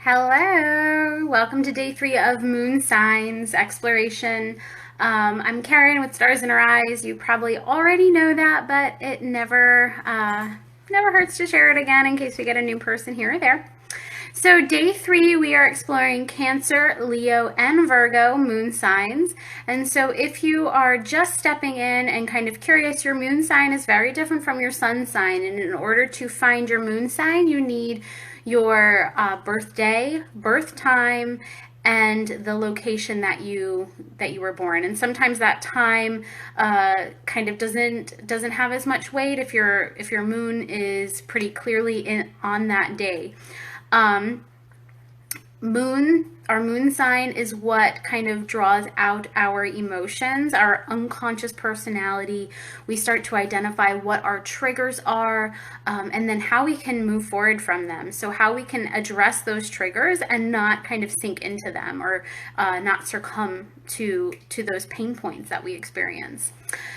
Hello, welcome to day 3 of moon signs exploration. I'm Karen with Stars in Her Eyes. You probably already know that, but it never hurts to share it again in case we get a new person here or there. So day 3, we are exploring Cancer, Leo, and Virgo moon signs. And so if you are just stepping in and kind of curious, your moon sign is very different from your sun sign. And in order to find your moon sign, you need your birthday, birth time, and the location that you were born. And sometimes that time kind of doesn't have as much weight if your moon is pretty clearly on that day. Our moon sign is what kind of draws out our emotions, our unconscious personality. We start to identify what our triggers are, and then how we can move forward from them. So how we can address those triggers and not kind of sink into them, or not succumb to those pain points that we experience.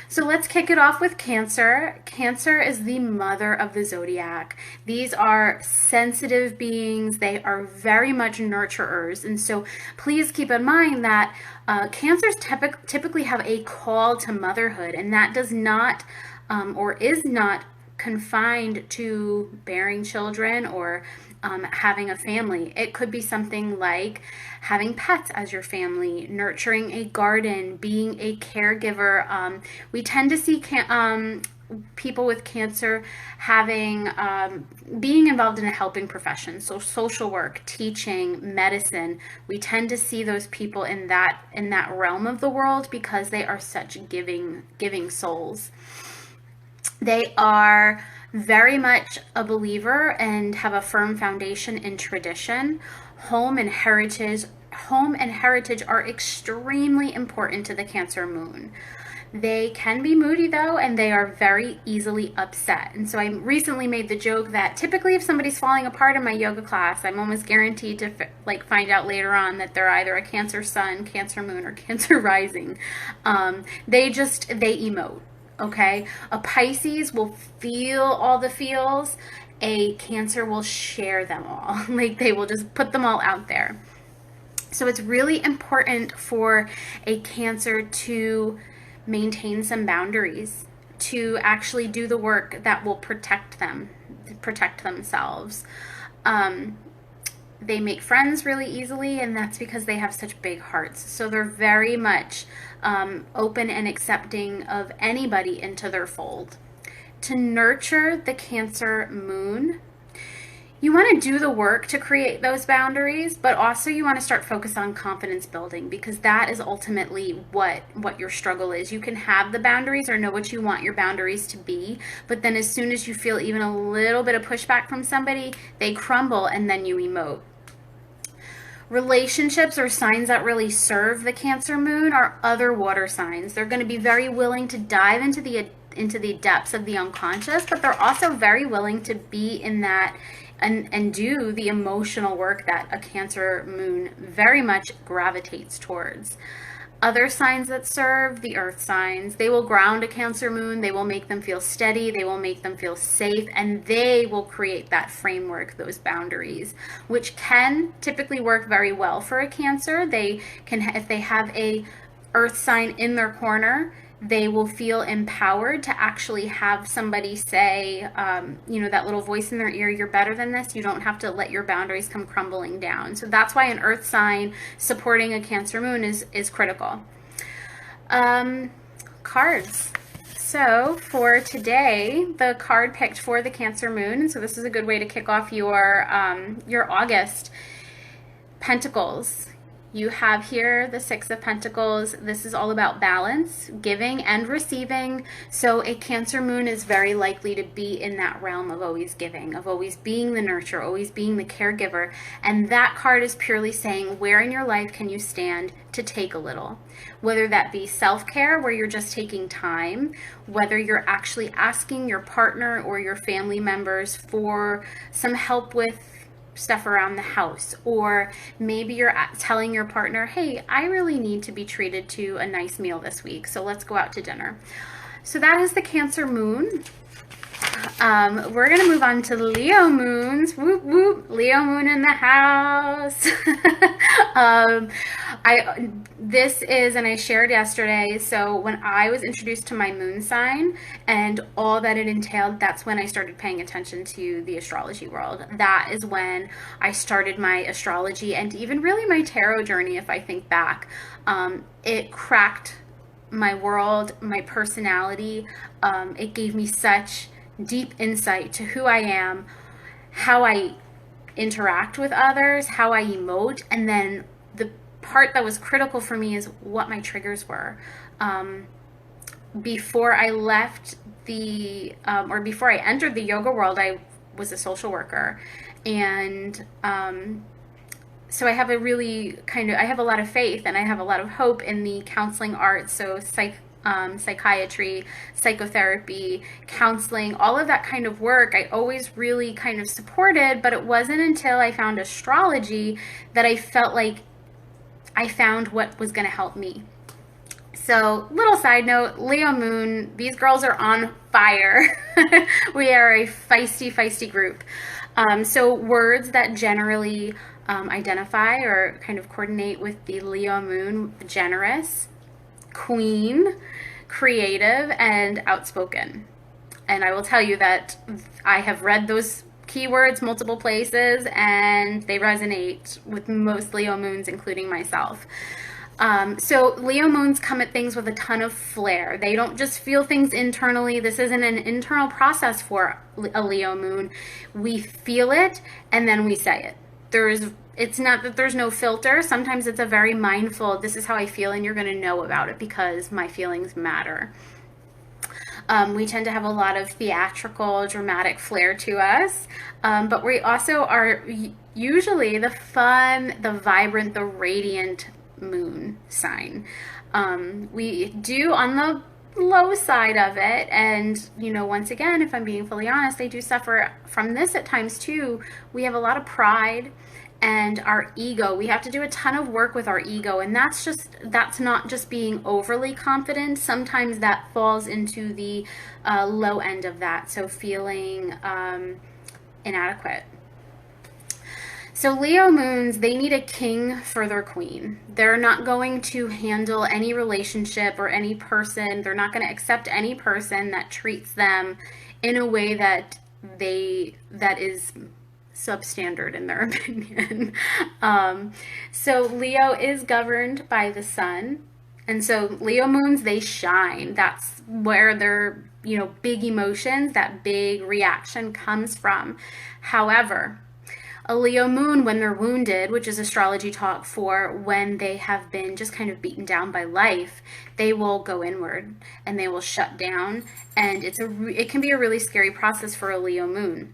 So let's kick it off with Cancer. Cancer is the mother of the zodiac. These are sensitive beings. They are very much nurturers. And so please keep in mind that Cancers typically have a call to motherhood, and that does not or is not confined to bearing children or having a family. It could be something like having pets as your family, nurturing a garden, being a caregiver. We tend to see people with Cancer having being involved in a helping profession, so social work, teaching, medicine. We tend to see those people in that realm of the world because they are such giving souls. They are very much a believer and have a firm foundation in tradition. Home and heritage are extremely important to the Cancer moon. They can be moody though, and they are very easily upset. And so I recently made the joke that typically if somebody's falling apart in my yoga class, I'm almost guaranteed to find out later on that they're either a Cancer sun, Cancer moon, or Cancer rising. They emote. Okay, a Pisces will feel all the feels. A Cancer will share them all. They will just put them all out there. So it's really important for a Cancer to maintain some boundaries, to actually do the work that will protect themselves. They make friends really easily, and that's because they have such big hearts. So they're very much open and accepting of anybody into their fold. To nurture the Cancer moon, you want to do the work to create those boundaries, but also you want to start focus on confidence building, because that is ultimately what your struggle is. You can have the boundaries or know what you want your boundaries to be, but then as soon as you feel even a little bit of pushback from somebody, they crumble and then you emote. Relationships or signs that really serve the Cancer moon are other water signs. They're going to be very willing to dive into the depths of the unconscious, but they're also very willing to be in that and do the emotional work that a Cancer moon very much gravitates towards. Other signs that serve, the earth signs, they will ground a Cancer moon, they will make them feel steady, they will make them feel safe, and they will create that framework, those boundaries, which can typically work very well for a Cancer. They can, if they have a earth sign in their corner, they will feel empowered to actually have somebody say, that little voice in their ear, you're better than this. You don't have to let your boundaries come crumbling down. So that's why an earth sign supporting a Cancer moon is critical. Cards. So for today, the card picked for the Cancer moon, so this is a good way to kick off your August. Pentacles. You have here the Six of Pentacles. This is all about balance, giving and receiving. So a Cancer moon is very likely to be in that realm of always giving, of always being the nurturer, always being the caregiver. And that card is purely saying, where in your life can you stand to take a little? Whether that be self-care, where you're just taking time, whether you're actually asking your partner or your family members for some help with stuff around the house, or maybe you're telling your partner, hey, I really need to be treated to a nice meal this week, so let's go out to dinner. So that is the Cancer moon. We're gonna move on to Leo moons. Whoop whoop, Leo moon in the house. um, this is, and I shared yesterday. So when I was introduced to my moon sign and all that it entailed, that's when I started paying attention to the astrology world. That is when I started my astrology and even really my tarot journey. If I think back, it cracked my world, my personality. It gave me such deep insight to who I am, how I interact with others, how I emote, and then the part that was critical for me is what my triggers were. Before I left or before I entered the yoga world, I was a social worker. And so I have I have a lot of faith and I have a lot of hope in the counseling arts. So psychiatry, psychotherapy, counseling, all of that kind of work, I always really kind of supported, but it wasn't until I found astrology that I felt like I found what was going to help me. So, little side note, Leo moon, these girls are on fire. We are a feisty group. So words that generally identify or kind of coordinate with the Leo moon: generous, queen, creative, and outspoken. And I will tell you that I have read those keywords multiple places and they resonate with most Leo moons, including myself. So Leo moons come at things with a ton of flair. They don't just feel things internally. This isn't an internal process for a Leo moon. We feel it and then we say it. It's not that there's no filter. Sometimes it's a very mindful, this is how I feel, and you're going to know about it because my feelings matter. We tend to have a lot of theatrical, dramatic flair to us, but we also are usually the fun, the vibrant, the radiant moon sign. We do on the low side of it, and once again, if I'm being fully honest, I do suffer from this at times too. We have a lot of pride and our ego. We have to do a ton of work with our ego, and that's not just being overly confident. Sometimes that falls into the low end of that, so feeling inadequate. So Leo moons, they need a king for their queen. They're not going to handle any relationship or any person. They're not going to accept any person that treats them in a way that is substandard in their opinion. So Leo is governed by the sun. And so Leo moons, they shine. That's where their, big emotions, that big reaction comes from. However, a Leo moon, when they're wounded, which is astrology talk for when they have been just kind of beaten down by life, they will go inward and they will shut down. And it can be a really scary process for a Leo moon.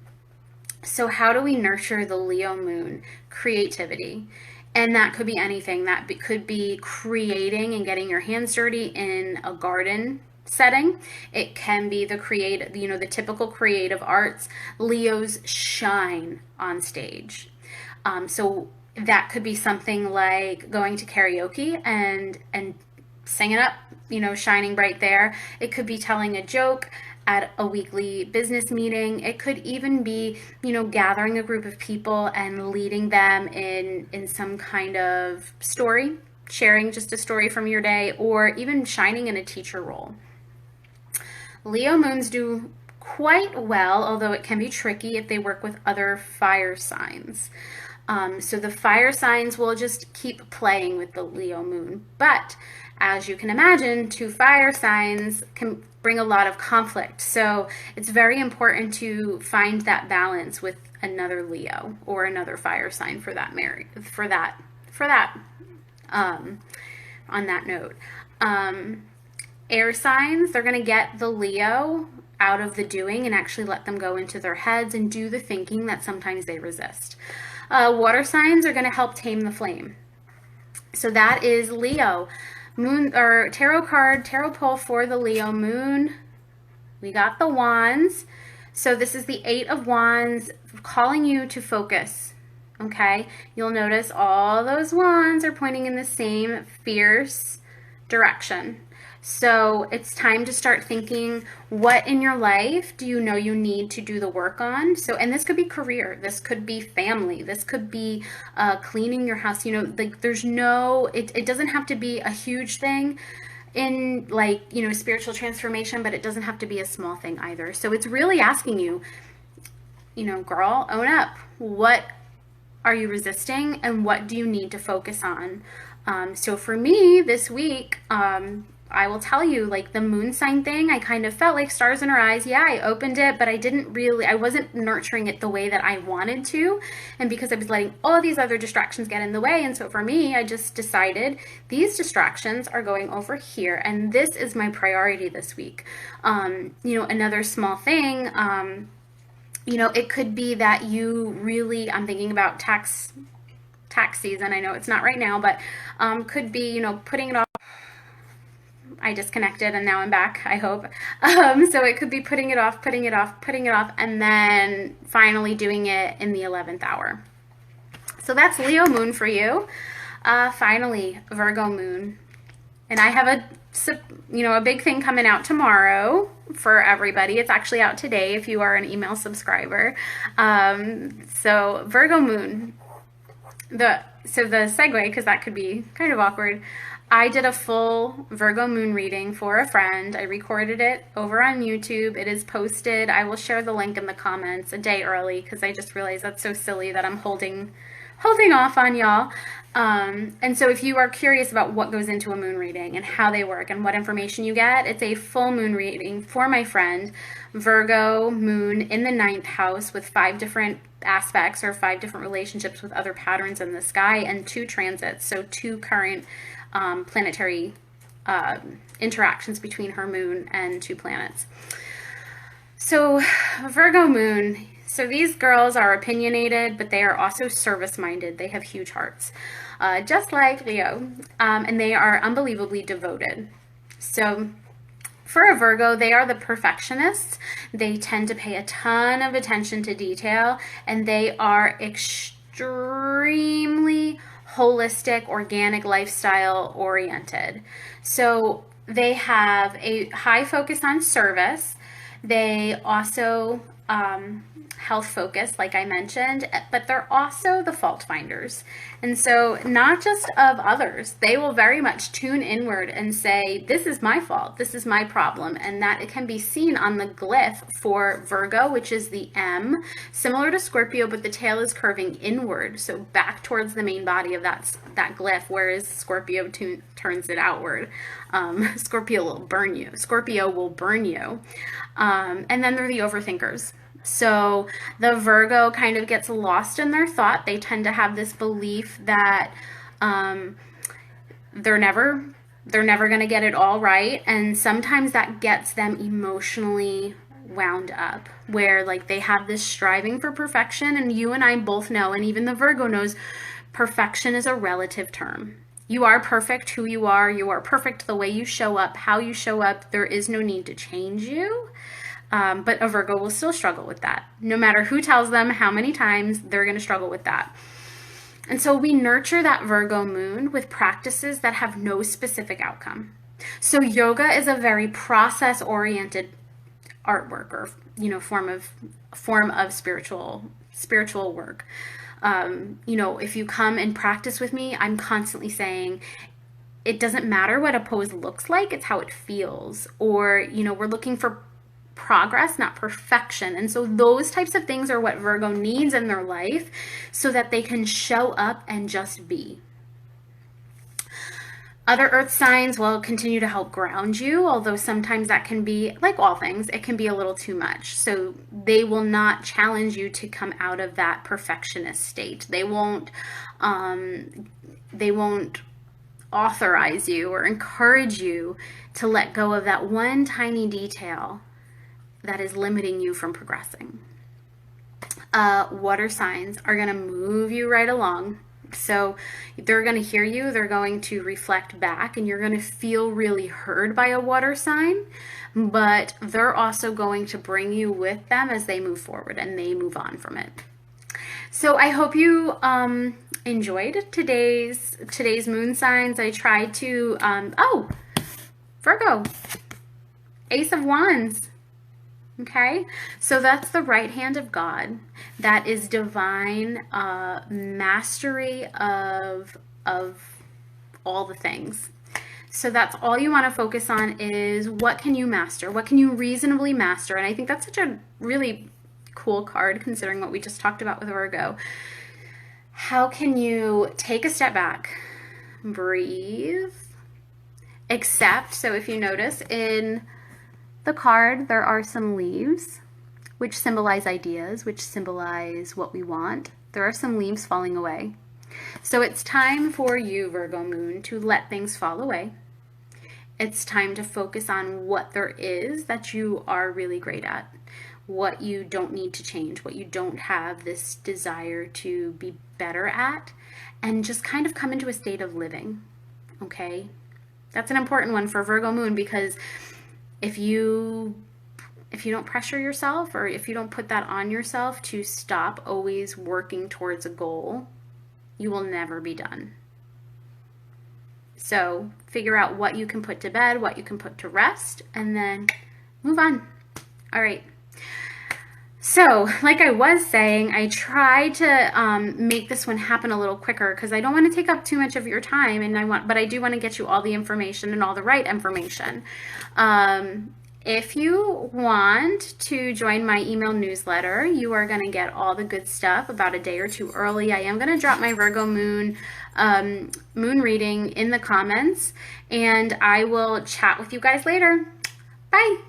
So how do we nurture the Leo moon? Creativity. And that could be anything. That could be creating and getting your hands dirty in a garden setting. It can be the typical creative arts. Leos shine on stage. So that could be something like going to karaoke and singing up, shining bright there. It could be telling a joke at a weekly business meeting. It could even be, gathering a group of people and leading them in some kind of story, sharing just a story from your day, or even shining in a teacher role. Leo moons do quite well, although it can be tricky if they work with other fire signs. So the fire signs will just keep playing with the Leo moon. But as you can imagine, two fire signs can bring a lot of conflict. So it's very important to find that balance with another Leo or another fire sign for that on that note. Air signs, they're going to get the Leo out of the doing and actually let them go into their heads and do the thinking that sometimes they resist. Water signs are going to help tame the flame. So that is Leo. Moon or tarot pull for the Leo moon. We got the wands. So this is the 8 of Wands calling you to focus. Okay? You'll notice all those wands are pointing in the same fierce direction. So it's time to start thinking, what in your life do you know you need to do the work on? So, and this could be career, this could be family, this could be cleaning your house. You know, like there's no, it doesn't have to be a huge thing in like, you know, spiritual transformation, but it doesn't have to be a small thing either. So it's really asking you, you know, girl, own up. What are you resisting and what do you need to focus on? So for me this week, I will tell you, like the moon sign thing, I kind of felt like stars in her eyes. Yeah, I opened it, but I wasn't nurturing it the way that I wanted to. And because I was letting all these other distractions get in the way. And so for me, I just decided these distractions are going over here. And this is my priority this week. You know, another small thing, you know, it could be that you really, I'm thinking about tax season. I know it's not right now, but could be, you know, putting it off. I disconnected and now I'm back, I hope. So it could be putting it off, and then finally doing it in the 11th hour. So that's Leo moon for you. Finally, Virgo moon. And I have a big thing coming out tomorrow for everybody. It's actually out today if you are an email subscriber. So Virgo moon. The segue, because that could be kind of awkward. I did a full Virgo moon reading for a friend. I recorded it over on YouTube. It is posted. I will share the link in the comments a day early because I just realized that's so silly that I'm holding off on y'all. And so if you are curious about what goes into a moon reading and how they work and what information you get, it's a full moon reading for my friend. Virgo moon in the 9th house with 5 different aspects or 5 different relationships with other patterns in the sky and 2 transits. So 2 current planetary interactions between her moon and 2 planets. So Virgo moon. So these girls are opinionated, but they are also service-minded. They have huge hearts, just like Leo, and they are unbelievably devoted. So for a Virgo, they are the perfectionists. They tend to pay a ton of attention to detail, and they are extremely holistic, organic lifestyle oriented. So they have a high focus on service. They also health focused, like I mentioned, but they're also the fault finders. And so not just of others, they will very much tune inward and say, this is my fault, this is my problem. And that it can be seen on the glyph for Virgo, which is the M, similar to Scorpio, but the tail is curving inward, so back towards the main body of that glyph, whereas Scorpio turns it outward. Scorpio will burn you. And then they're the overthinkers. So the Virgo kind of gets lost in their thought. They tend to have this belief that they're never going to get it all right. And sometimes that gets them emotionally wound up, where like they have this striving for perfection. And you and I both know, and even the Virgo knows, perfection is a relative term. You are perfect who you are. You are perfect the way you show up, how you show up. There is no need to change you. But a Virgo will still struggle with that. No matter who tells them how many times, they're going to struggle with that. And so we nurture that Virgo moon with practices that have no specific outcome. So yoga is a very process-oriented artwork, or form of spiritual work. If you come and practice with me, I'm constantly saying, it doesn't matter what a pose looks like, it's how it feels. Or, we're looking for progress, not perfection. And so those types of things are what Virgo needs in their life so that they can show up and just be. Other earth signs will continue to help ground you, although sometimes that can be, like all things, it can be a little too much. So they will not challenge you to come out of that perfectionist state. They won't authorize you or encourage you to let go of that one tiny detail that is limiting you from progressing. Water signs are going to move you right along. So they're going to hear you, they're going to reflect back, and you're going to feel really heard by a water sign, but they're also going to bring you with them as they move forward and they move on from it. So I hope you Virgo, Ace of Wands. Okay, so that's the right hand of God. That is divine mastery of all the things. So that's all you want to focus on is what can you master? What can you reasonably master? And I think that's such a really cool card considering what we just talked about with Virgo. How can you take a step back, breathe, accept? So if you notice in the card, there are some leaves, which symbolize ideas, which symbolize what we want. There are some leaves falling away. So it's time for you, Virgo Moon, to let things fall away. It's time to focus on what there is that you are really great at, what you don't need to change, what you don't have this desire to be better at, and just kind of come into a state of living, okay? That's an important one for Virgo Moon, because if you don't pressure yourself, or if you don't put that on yourself to stop always working towards a goal, you will never be done. So figure out what you can put to bed, what you can put to rest, and then move on. All right. So, like I was saying, I tried to make this one happen a little quicker because I don't want to take up too much of your time, but I do want to get you all the information and all the right information. If you want to join my email newsletter, you are going to get all the good stuff about a day or two early. I am going to drop my Virgo moon reading in the comments, and I will chat with you guys later. Bye.